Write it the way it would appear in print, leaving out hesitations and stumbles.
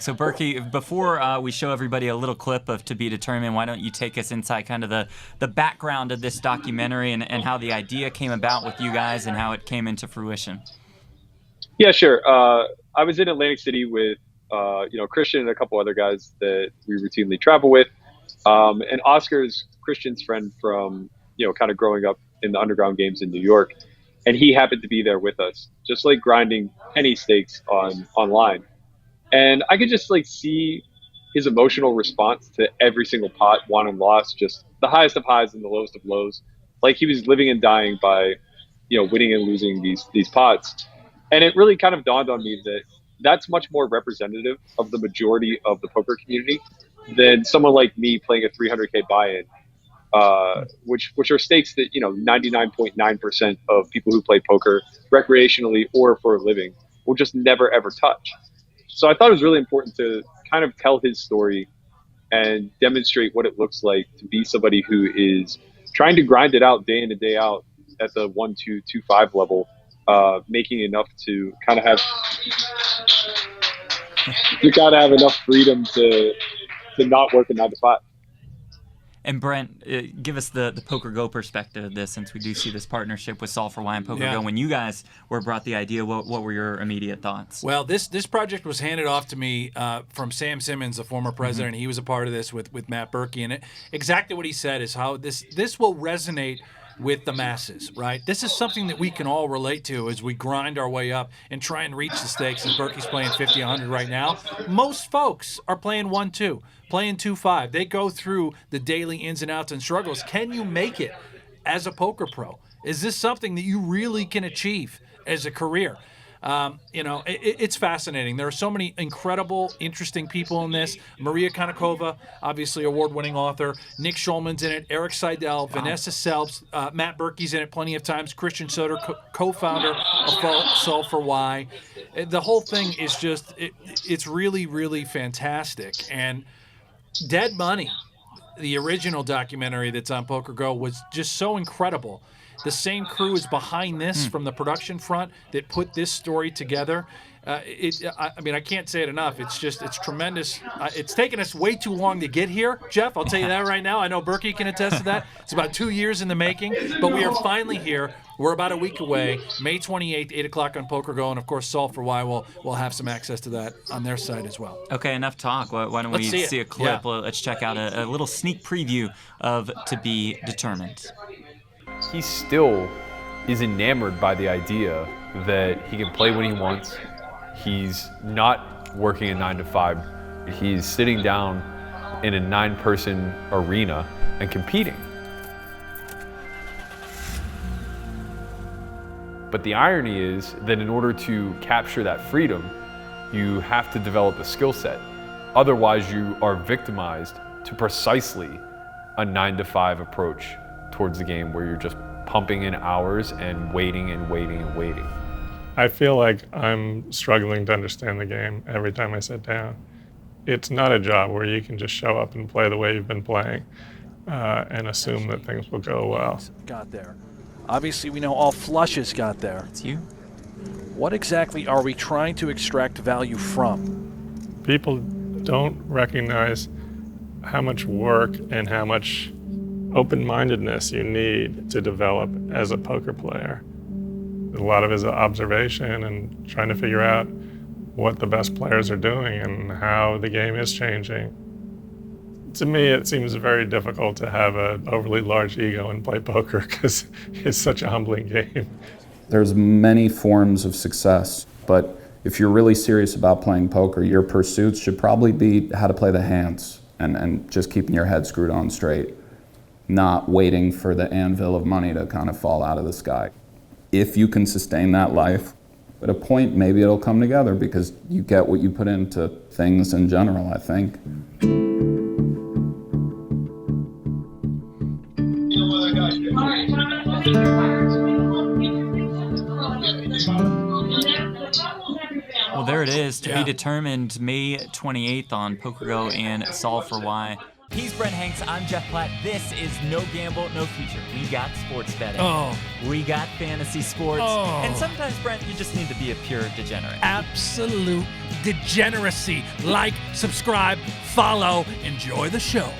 So Berkey, before we show everybody a little clip of To Be Determined, why don't you take us inside kind of the background of this documentary and how the idea came about with you guys and how it came into fruition? Yeah, sure. I was in Atlantic City with Christian and a couple other guys that we routinely travel with, and Oscar's Christian's friend from kind of growing up in the underground games in New York, and he happened to be there with us, just like grinding penny stakes online, and I could just like see his emotional response to every single pot, won and lost, just the highest of highs and the lowest of lows. Like he was living and dying by winning and losing these pots. And it really kind of dawned on me that that's much more representative of the majority of the poker community than someone like me playing a 300K buy-in, which are stakes that 99.9% of people who play poker recreationally or for a living will just never ever touch. So I thought it was really important to kind of tell his story and demonstrate what it looks like to be somebody who is trying to grind it out day in and day out at the 1, 2, 2, 5 level, making enough to kind of have you got to have enough freedom to not work a 9 to 5. And Brent, give us the PokerGo perspective of this, since we do see this partnership with Solve for Why and PokerGo. Yeah. When you guys were brought the idea, what were your immediate thoughts? Well, this project was handed off to me from Sam Simmons, the former president. Mm-hmm. He was a part of this with Matt Berkey, and exactly what he said is how this will resonate with the masses, right? This is something that we can all relate to as we grind our way up and try and reach the stakes. As Berkey's playing 50, 100 right now, most folks are playing 1-2, playing 2-5. They go through the daily ins and outs and struggles. Can you make it as a poker pro? Is this something that you really can achieve as a career? It's fascinating. There are so many incredible, interesting people in this. Maria Konnikova, obviously award-winning author. Nick Schulman's in it. Erik Seidel, Vanessa Selbst, Matt Berkey's in it plenty of times. Christian Soto, co-founder of Solve for Why. The whole thing is just, it's really, really fantastic. And Dead Money, the original documentary that's on PokerGo, was just so incredible. The same crew is behind this from the production front that put this story together. I can't say it enough. It's tremendous. It's taken us way too long to get here, Jeff. I'll tell you that right now. I know Berkey can attest to that. It's about 2 years in the making, but we are finally here. We're about a week away, May 28th, 8 o'clock on PokerGo, and of course, Solve for Why will have some access to that on their site as well. Okay, enough talk. Why don't we see a clip? Yeah. Let's check out a little sneak preview of To Be Determined. He still is enamored by the idea that he can play when he wants. He's not working a 9 to 5. He's sitting down in a 9-person arena and competing. But the irony is that in order to capture that freedom, you have to develop a skill set. Otherwise, you are victimized to precisely a 9 to 5 approach towards the game where you're just pumping in hours and waiting and waiting and waiting. I feel like I'm struggling to understand the game every time I sit down. It's not a job where you can just show up and play the way you've been playing and assume that things will go well. Got there. Obviously, we know all flushes got there. It's you. What exactly are we trying to extract value from? People don't recognize how much work and how much open-mindedness you need to develop as a poker player. A lot of it is observation and trying to figure out what the best players are doing and how the game is changing. To me, it seems very difficult to have an overly large ego and play poker because it's such a humbling game. There's many forms of success, but if you're really serious about playing poker, your pursuits should probably be how to play the hands and just keeping your head screwed on straight, not waiting for the anvil of money to kind of fall out of the sky. If you can sustain that life, at a point maybe it'll come together because you get what you put into things in general, I think. Well, there it is. To Be Determined, May 28th on PokerGo and Solve for Why. He's Brent Hanks. I'm Jeff Platt. This is No Gamble, No Future. We got sports betting. Oh. We got fantasy sports. Oh. And sometimes, Brent, you just need to be a pure degenerate. Absolute degeneracy. Like, subscribe, follow, enjoy the show.